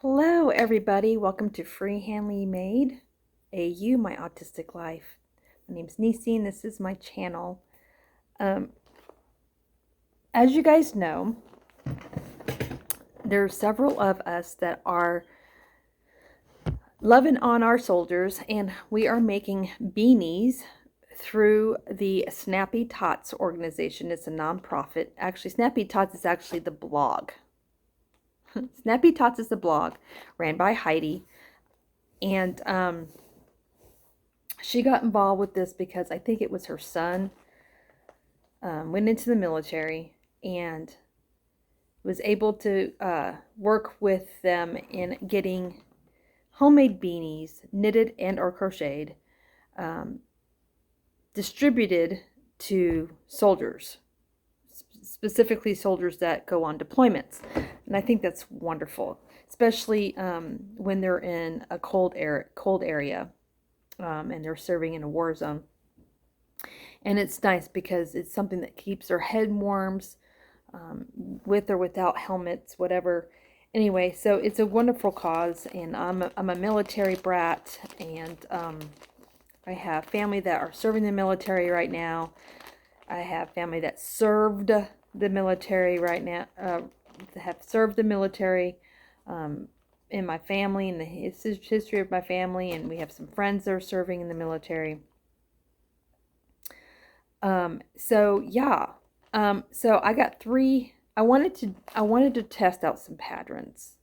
Hello everybody, welcome to Freehandly Made, AU, My Autistic Life. My name's Nisi and this is my channel. As you guys know, there are several of us that are loving on our soldiers, and we are making beanies through the Snappy Tots organization. It's a nonprofit. Actually, Snappy Tots is actually the blog. Snappy Tots is the blog ran by Heidi. And she got involved with this because I think it was her son went into the military and was able to work with them in getting homemade beanies, knitted and or crocheted, distributed to soldiers, specifically soldiers that go on deployments. And I think that's wonderful, especially when they're in a cold area and they're serving in a war zone. And it's nice because it's something that keeps their head warm, with or without helmets, whatever. Anyway, so it's a wonderful cause, and I'm a military brat, and I have family that are serving the military right now. I have family that served the military right now, have served the military in my family, in the history of my family, and we have some friends that are serving in the military. So yeah, so I got three. I wanted to test out some patterns,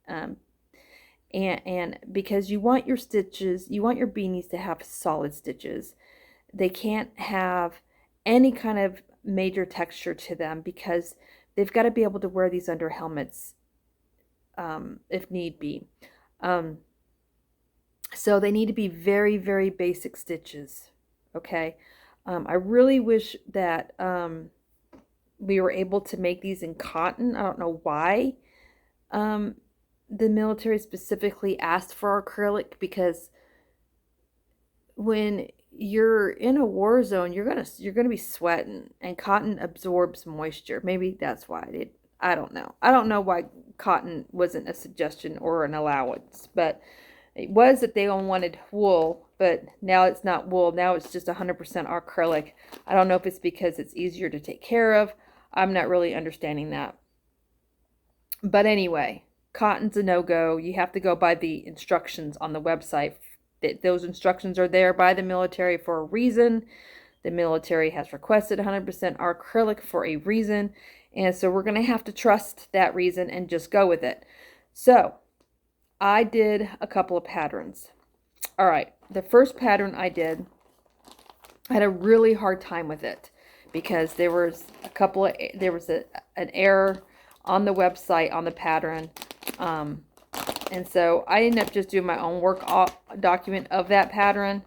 and because you want your stitches, you want your beanies to have solid stitches. They can't have any kind of major texture to them because they've got to be able to wear these under helmets, if need be. So they need to be very, very basic stitches. Okay. I really wish that we were able to make these in cotton. I don't know why the military specifically asked for acrylic, because when you're in a war zone, you're gonna be sweating, and cotton absorbs moisture. Maybe that's why I don't know. I don't know why cotton wasn't a suggestion or an allowance, but it was that they all wanted wool, but now it's not wool. Now it's just 100% acrylic. I don't know if it's because it's easier to take care of. I'm not really understanding that. But anyway, cotton's a no-go. You have to go by the instructions on the website. Those instructions are there by the military for a reason. The military has requested 100% acrylic for a reason. And so we're going to have to trust that reason and just go with it. So I did a couple of patterns. All right, the first pattern I did, I had a really hard time with it because there was an error on the website on the pattern, and so I ended up just doing my own work document of that pattern,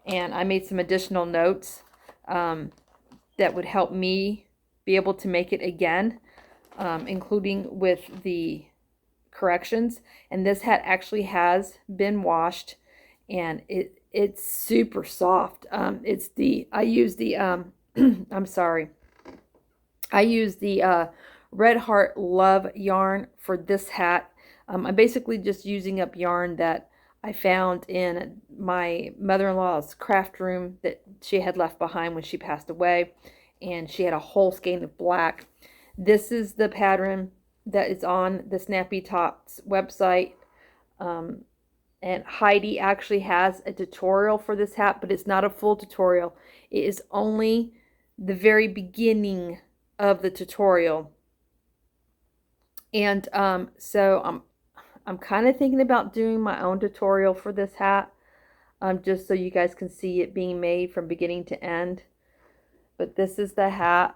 and I made some additional notes that would help me be able to make it again, including with the corrections. And this hat actually has been washed, and it's super soft. I use the I'm sorry, I use the Red Heart Love yarn for this hat. I'm basically just using up yarn that I found in my mother-in-law's craft room that she had left behind when she passed away, and she had a whole skein of black. This is the pattern that is on the Snappy Tots website, and Heidi actually has a tutorial for this hat, but it's not a full tutorial. It is only the very beginning of the tutorial, and so I'm kind of thinking about doing my own tutorial for this hat, just so you guys can see it being made from beginning to end. But this is the hat.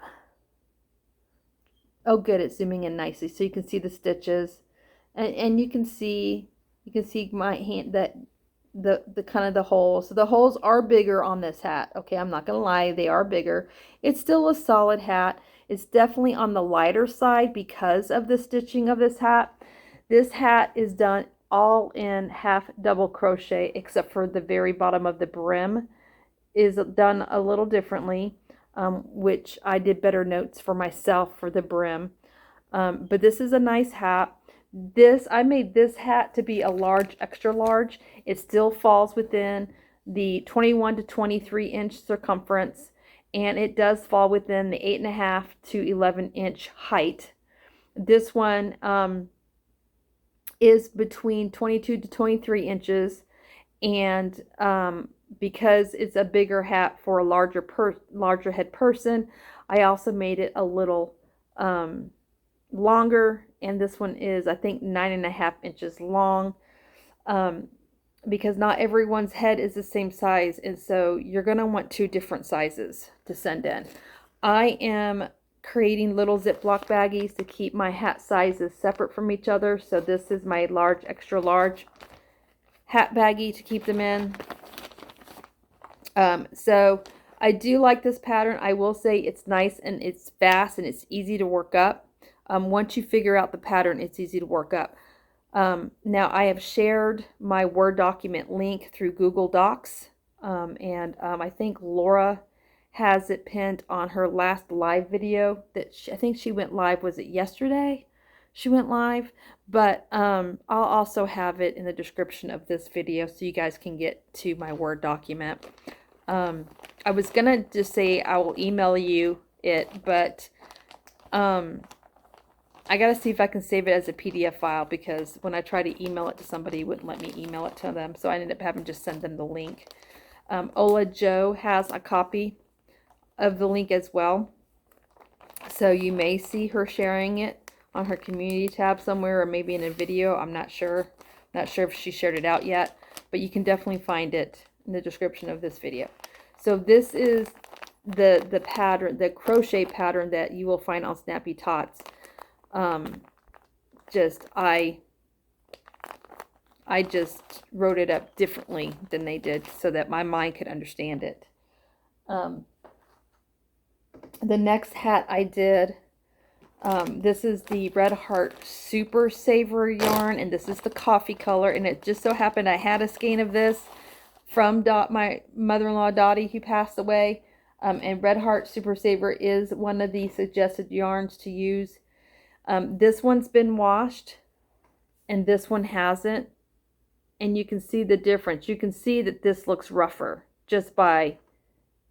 Oh, good, it's zooming in nicely, so you can see the stitches, and you can see my hand, that the kind of the holes. So the holes are bigger on this hat. Okay, I'm not gonna lie, they are bigger. It's still a solid hat. It's definitely on the lighter side because of the stitching of this hat. This hat is done all in half double crochet, except for the very bottom of the brim is done a little differently, which I did better notes for myself for the brim. But this is a nice hat. I made this hat to be a large, extra large. It still falls within the 21 to 23 inch circumference, and it does fall within the 8.5 to 11 inch height. This one is between 22 to 23 inches, and because it's a bigger hat for a larger head person, I also made it a little longer, and this one is, I think, 9.5 inches long, because not everyone's head is the same size, and so you're going to want two different sizes to send in. I am creating little Ziploc baggies to keep my hat sizes separate from each other, so this is my large, extra large hat baggie to keep them in. So I do like this pattern. I will say it's nice and it's fast and it's easy to work up. Once you figure out the pattern, it's easy to work up. Now I have shared my Word document link through Google Docs, and I think Laura has it pinned on her last live video that I think she went live, was it yesterday? She went live, but I'll also have it in the description of this video so you guys can get to my Word document. I was gonna just say I will email you it, but I gotta see if I can save it as a PDF file, because when I try to email it to somebody, it wouldn't let me email it to them, so I ended up having to just send them the link. Ola Joe has a copy of the link as well, so you may see her sharing it on her community tab somewhere, or maybe in a video. I'm not sure if she shared it out yet, but you can definitely find it in the description of this video. So this is the pattern, the crochet pattern that you will find on Snappy Tots. I just wrote it up differently than they did so that my mind could understand it. The next hat I did, this is the Red Heart Super Saver yarn, and this is the coffee color, and it just so happened I had a skein of this from my mother-in-law Dottie, who passed away, and Red Heart Super Saver is one of the suggested yarns to use. This one's been washed and this one hasn't, and you can see the difference. You can see that this looks rougher just by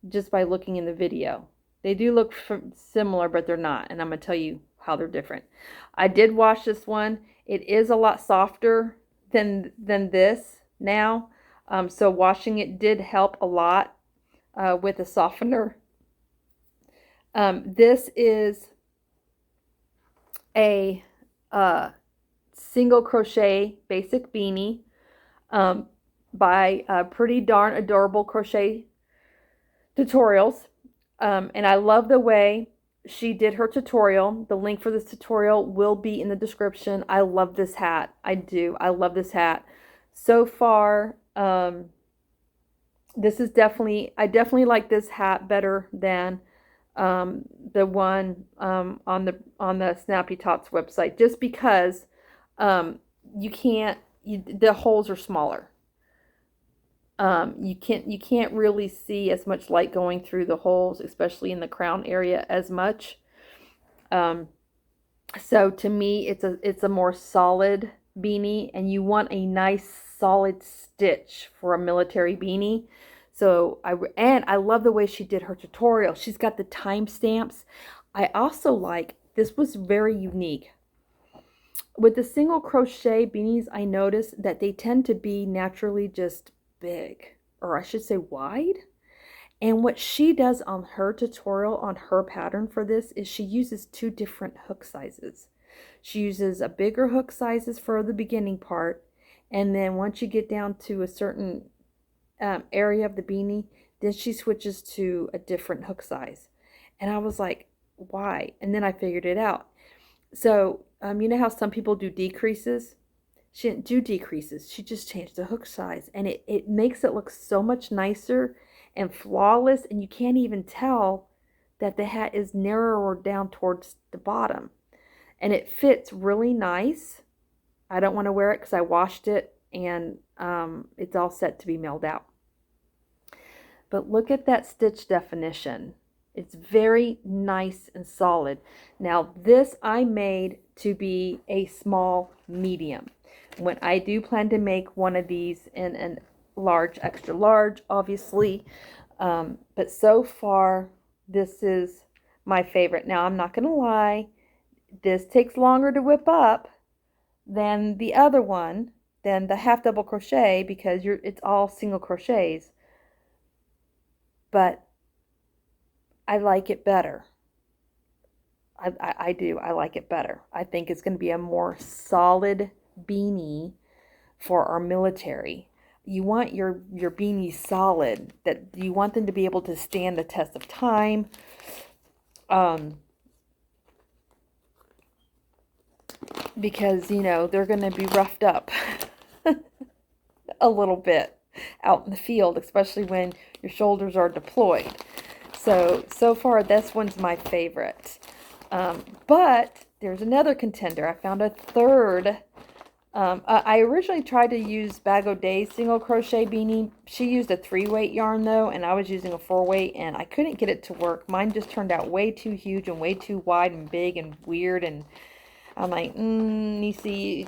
looking in the video. They do look similar, but they're not, and I'm going to tell you how they're different. I did wash this one. It is a lot softer than this now, so washing it did help a lot with a softener. This is a single crochet basic beanie by Pretty Darn Adorable Crochet Tutorials. And I love the way she did her tutorial. The link for this tutorial will be in the description. I love this hat. I do. I love this hat. So far, this is I definitely like this hat better than the one on the Snappy Tots website, just because the holes are smaller. You can't really see as much light going through the holes, especially in the crown area, as much. So to me, it's a more solid beanie, and you want a nice solid stitch for a military beanie. So I love the way she did her tutorial. She's got the timestamps. I also like, this was very unique. With the single crochet beanies, I noticed that they tend to be naturally just big, or I should say wide. And what she does on her tutorial, on her pattern for this, is she uses two different hook sizes. She uses a bigger hook sizes for the beginning part, and then once you get down to a certain area of the beanie, then she switches to a different hook size. And I was like, why? And then I figured it out. So you know how some people do decreases? She didn't do decreases. She just changed the hook size, and it makes it look so much nicer and flawless, and you can't even tell that the hat is narrower down towards the bottom. And it fits really nice. I don't want to wear it because I washed it, and it's all set to be mailed out. But look at that stitch definition. It's very nice and solid. Now this I made to be a small medium. When I do plan to make one of these in an large, extra large, obviously, but so far, this is my favorite. Now, I'm not going to lie, this takes longer to whip up than the other one, than the half double crochet, because it's all single crochets. But I like it better. I do. I like it better. I think it's going to be a more solid beanie for our military. You want your beanies solid, that you want them to be able to stand the test of time. Because, you know, they're going to be roughed up a little bit out in the field, especially when your shoulders are deployed. So far, this one's my favorite. But there's another contender. I found a third. I originally tried to use Bag O' Day's single crochet beanie. She used a 3-weight yarn though, and I was using a 4-weight, and I couldn't get it to work. Mine just turned out way too huge and way too wide and big and weird, and I'm like, you see,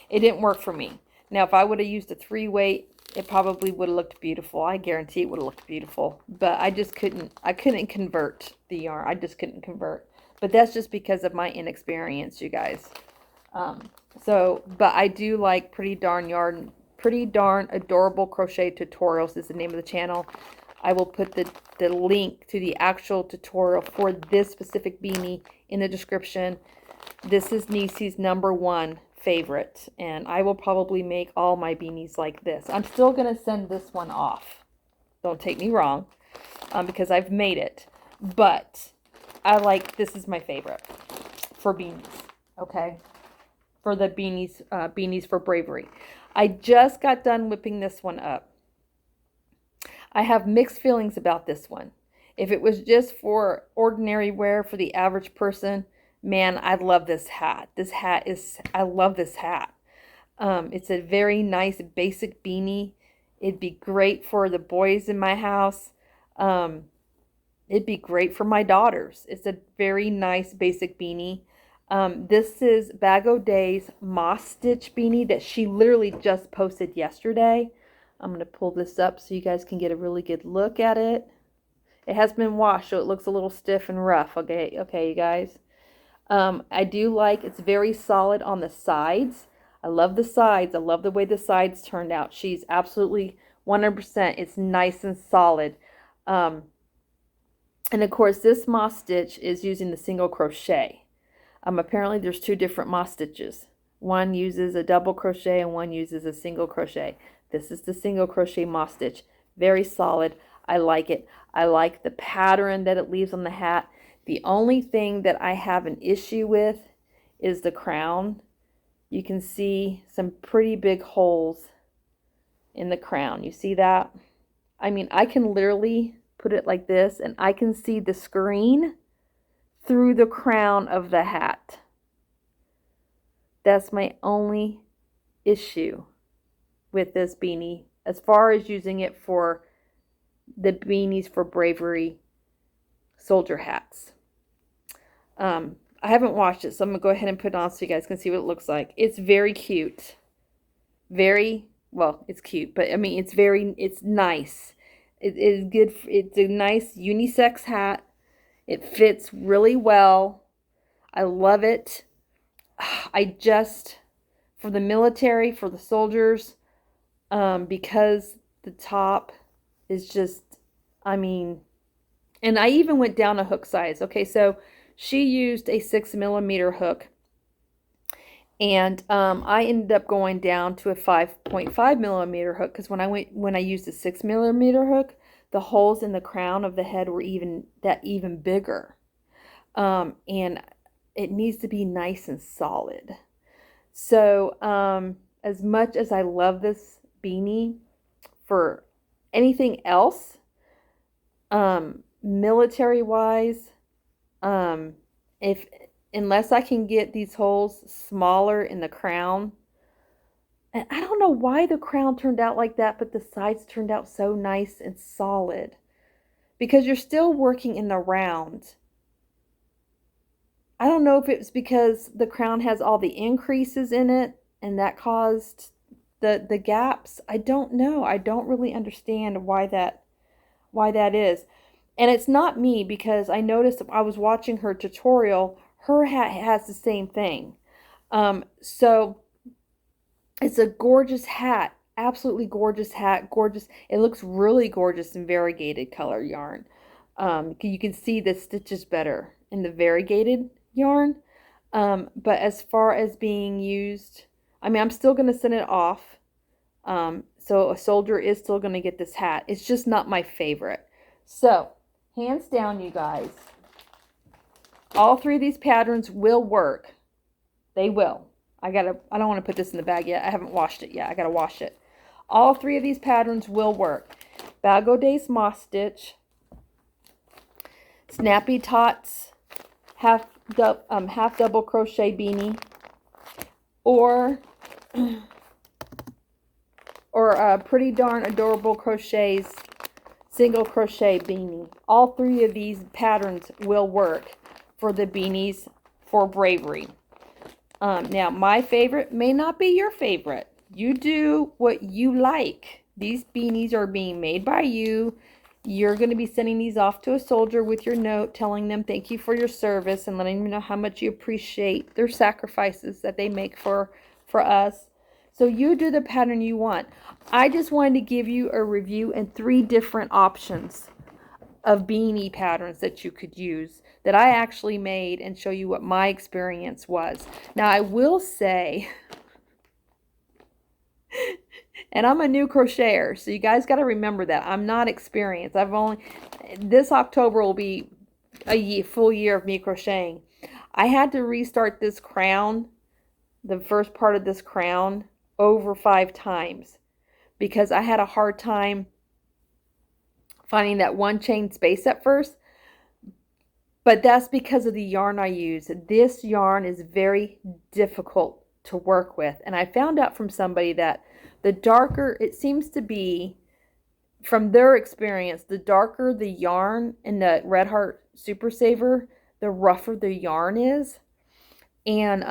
it didn't work for me. Now, if I would have used a 3-weight, it probably would have looked beautiful. I guarantee it would have looked beautiful. But I just couldn't convert the yarn. I just couldn't convert. But that's just because of my inexperience, you guys. But I do like Pretty Darn Adorable Crochet Tutorials is the name of the channel. I will put the link to the actual tutorial for this specific beanie in the description. This is Niecy's #1 favorite, and I will probably make all my beanies like this. I'm still going to send this one off. Don't take me wrong, because I've made it. But this is my favorite for beanies, okay? For the beanies for Bravery. I just got done whipping this one up. I have mixed feelings about this one. If it was just for ordinary wear for the average person, man, I love this hat. I love this hat. It's a very nice basic beanie. It'd be great for the boys in my house. It'd be great for my daughters. It's a very nice basic beanie. This is Bag O' Day's Moss Stitch beanie that she literally just posted yesterday. I'm going to pull this up so you guys can get a really good look at it. It has been washed, so it looks a little stiff and rough. Okay, you guys. I do like, it's very solid on the sides. I love the sides. I love the way the sides turned out. She's absolutely 100%. It's nice and solid. And of course, this moss stitch is using the single crochet. Apparently, there's 2 different moss stitches. One uses a double crochet and one uses a single crochet. This is the single crochet moss stitch. Very solid. I like it. I like the pattern that it leaves on the hat. The only thing that I have an issue with is the crown. You can see some pretty big holes in the crown. You see that? I mean, I can literally put it like this, and I can see the screen through the crown of the hat. That's my only issue with this beanie, as far as using it for the Beanies for Bravery soldier hats. I haven't washed it, so I'm going to go ahead and put it on so you guys can see what it looks like. It's very cute. Well, it's cute, but I mean, it's nice. It is good. It's a nice unisex hat. It fits really well. I love it. For the military, for the soldiers, because the top is just, I mean, and I even went down a hook size. Okay, so she used a 6mm hook, and I ended up going down to a 5.5mm hook, because when I used a 6mm hook, the holes in the crown of the head were even bigger, and it needs to be nice and solid. So as much as I love this beanie, for anything else, military wise, unless I can get these holes smaller in the crown, and I don't know why the crown turned out like that, but the sides turned out so nice and solid, because you're still working in the round. I don't know if it was because the crown has all the increases in it and that caused the gaps. I don't know. I don't really understand why that is. And it's not me, because I noticed I was watching her tutorial. Her hat has the same thing. So it's a gorgeous hat. Absolutely gorgeous hat. Gorgeous. It looks really gorgeous in variegated color yarn. You can see the stitches better in the variegated yarn. But as far as being used, I mean, I'm still going to send it off. So a soldier is still going to get this hat. It's just not my favorite. So, hands down, you guys, all three of these patterns will work. They will. I don't want to put this in the bag yet. I haven't washed it yet. I got to wash it. All three of these patterns will work. Bago Days Moss Stitch, Snappy Tots, half double crochet beanie, or Pretty Darn Adorable Crochets single crochet beanie. All three of these patterns will work for the beanies for Bravery. Now, my favorite may not be your favorite. You do what you like. These beanies are being made by you. You're going to be sending these off to a soldier with your note telling them thank you for your service and letting them know how much you appreciate their sacrifices that they make for us. So you do the pattern you want. I just wanted to give you a review and 3 different options of beanie patterns that you could use that I actually made and show you what my experience was. Now, I will say, and I'm a new crocheter, so you guys got to remember that I'm not experienced. This October will be a full year of me crocheting. I had to restart this crown, the first part of this crown, over 5 times because I had a hard time finding that one chain space at first. But that's because of the yarn I use. This yarn is very difficult to work with. And I found out from somebody that the darker, it seems to be, from their experience, the darker the yarn in the Red Heart Super Saver, the rougher the yarn is. And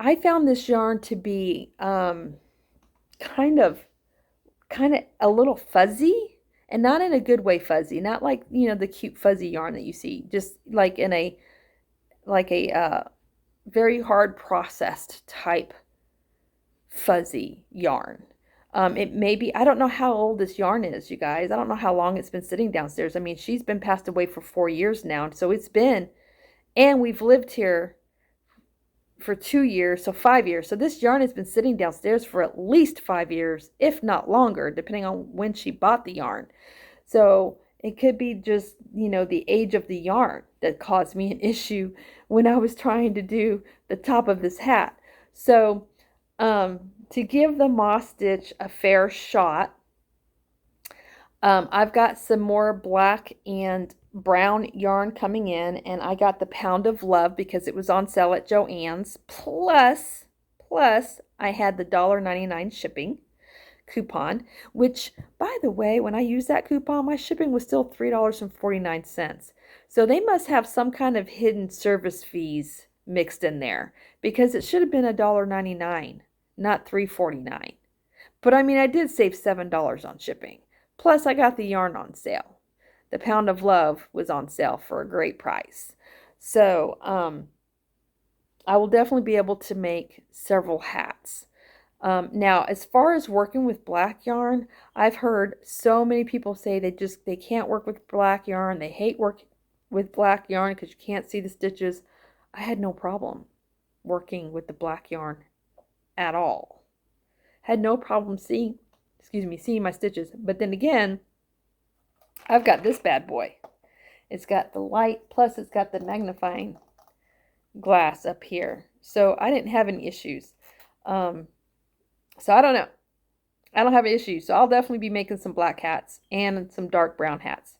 I found this yarn to be kind of a little fuzzy. And not in a good way fuzzy, not like, you know, the cute fuzzy yarn that you see, just like in a very hard processed type fuzzy yarn. It may be, I don't know how old this yarn is, you guys. I don't know how long it's been sitting downstairs. I mean, she's been passed away for 4 years now, so it's been, and we've lived here for 2 years, so 5 years. So this yarn has been sitting downstairs for at least 5 years, if not longer, depending on when she bought the yarn. So it could be just, you know, the age of the yarn that caused me an issue when I was trying to do the top of this hat. So to give the moss stitch a fair shot, I've got some more black and brown yarn coming in, and I got the Pound of Love because it was on sale at Joann's. Plus I had the $1.99 shipping coupon, which, by the way, when I used that coupon, my shipping was still $3.49. So they must have some kind of hidden service fees mixed in there, because it should have been $1.99, not $3.49. But I mean, I did save $7 on shipping. Plus, I got the yarn on sale. The Pound of Love was on sale for a great price. So, I will definitely be able to make several hats. Now, as far as working with black yarn, I've heard so many people say they can't work with black yarn. They hate working with black yarn because you can't see the stitches. I had no problem working with the black yarn at all. Had no problem seeing my stitches. But then again, I've got this bad boy. It's got the light, plus it's got the magnifying glass up here. So I didn't have any issues. So I don't know. I don't have issues. So I'll definitely be making some black hats and some dark brown hats.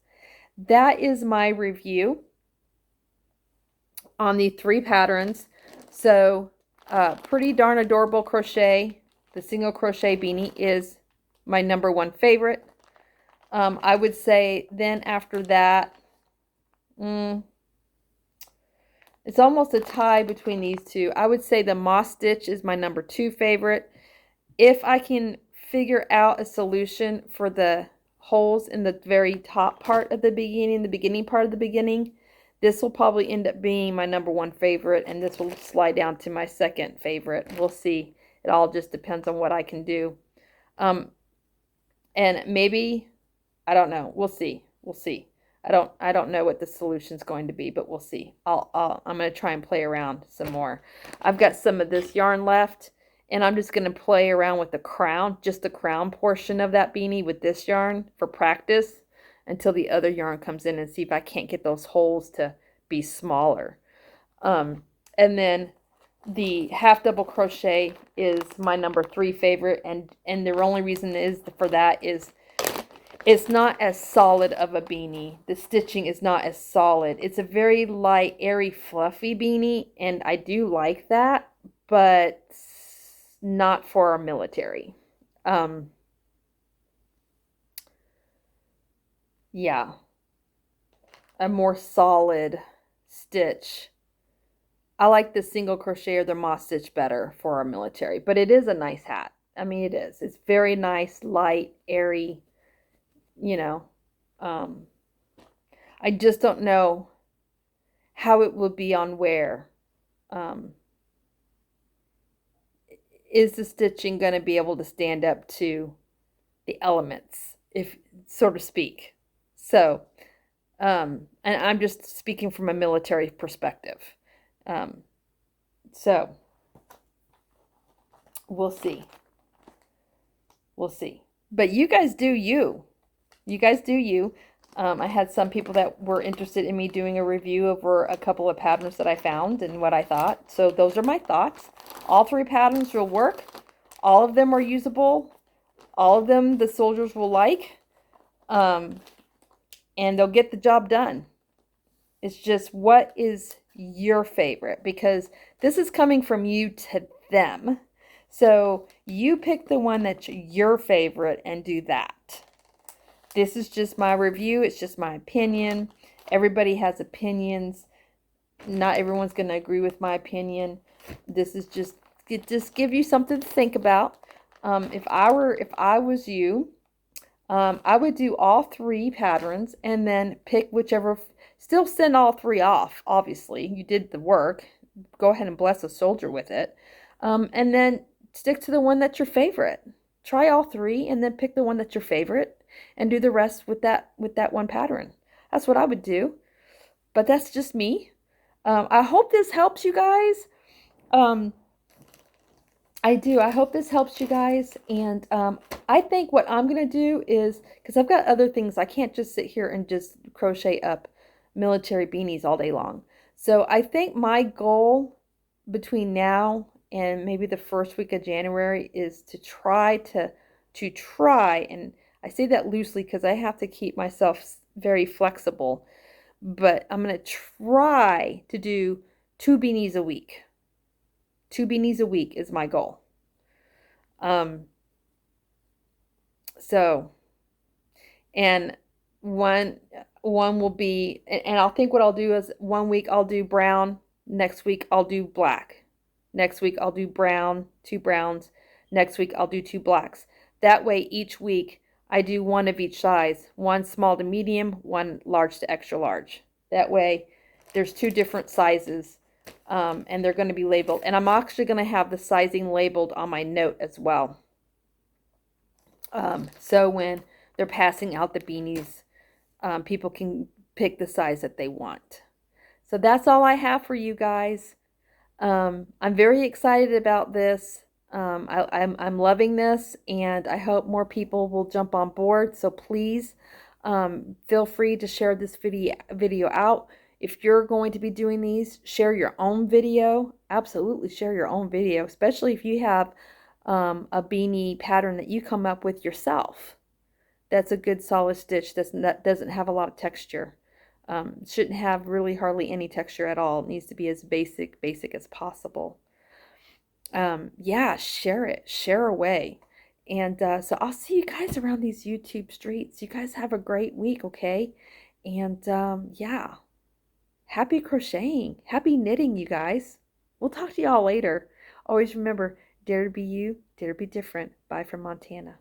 That is my review on the 3 patterns. So Pretty Darn Adorable Crochet, the single crochet beanie, is my #1 favorite. I would say then after that, It's almost a tie between these two. I would say the moss stitch is my number 2 favorite. If I can figure out a solution for the holes in the very top part of the beginning part of the beginning, this will probably end up being my number 1 favorite, and this will slide down to my 2nd favorite. We'll see. It all just depends on what I can do. And maybe, I don't know. We'll see. We'll see. I don't know what the solution's going to be, but we'll see. I'm going to try and play around some more. I've got some of this yarn left, and I'm just going to play around with the crown, just the crown portion of that beanie with this yarn for practice until the other yarn comes in, and see if I can't get those holes to be smaller. And then the half double crochet is my number 3 favorite, and the only reason is for that is it's not as solid of a beanie. The stitching is not as solid. It's a very light, airy, fluffy beanie, and I do like that, but not for our military. Yeah, a more solid stitch. I like the single crochet or the moss stitch better for our military, but it is a nice hat. I mean, it is. It's very nice, light, airy. You know, I just don't know how it will be on wear. Is the stitching going to be able to stand up to the elements, if so to speak? So, and I'm just speaking from a military perspective. So we'll see. We'll see. But you guys do you. You guys do you. I had some people that were interested in me doing a review over a couple of patterns that I found and what I thought. So those are my thoughts. All 3 patterns will work. All of them are usable. All of them the soldiers will like. And they'll get the job done. It's just, what is your favorite? Because this is coming from you to them. So you pick the one that's your favorite and do that. This is just my review. It's just my opinion. Everybody has opinions. Not everyone's going to agree with my opinion. This is just give you something to think about. If I was you, I would do all 3 patterns and then pick whichever. Still send all 3 off. Obviously, you did the work. Go ahead and bless a soldier with it, and then stick to the one that's your favorite. Try all 3 and then pick the one that's your favorite. And do the rest with that one pattern. That's what I would do. But that's just me. I hope this helps you guys. I do. I hope this helps you guys. And I think what I'm going to do is, because I've got other things, I can't just sit here and just crochet up military beanies all day long. So I think my goal between now and maybe the first week of January is to try, and I say that loosely because I have to keep myself very flexible, but I'm going to try to do 2 beanies a week. 2 beanies a week is my goal. So, and one will be, and I'll think what I'll do is 1 week I'll do brown, next week I'll do black, next week I'll do brown, 2 browns, next week I'll do 2 blacks. That way each week I do 1 of each size, 1 small to medium, 1 large to extra large. That way there's 2 different sizes, and they're going to be labeled. And I'm actually going to have the sizing labeled on my note as well. So when they're passing out the beanies, people can pick the size that they want. So that's all I have for you guys. I'm very excited about this. I'm loving this, and I hope more people will jump on board. So please feel free to share this video out. If you're going to be doing these, share your own video. Absolutely share your own video, especially if you have a beanie pattern that you come up with yourself. That's a good solid stitch that doesn't have a lot of texture. Shouldn't have really hardly any texture at all. It needs to be as basic as possible. Yeah, share it. Share away. And so I'll see you guys around these YouTube streets. You guys have a great week, okay? And yeah. happy crocheting. Happy knitting, you guys. We'll talk to y'all later. Always remember, dare to be you, dare to be different. Bye from Montana.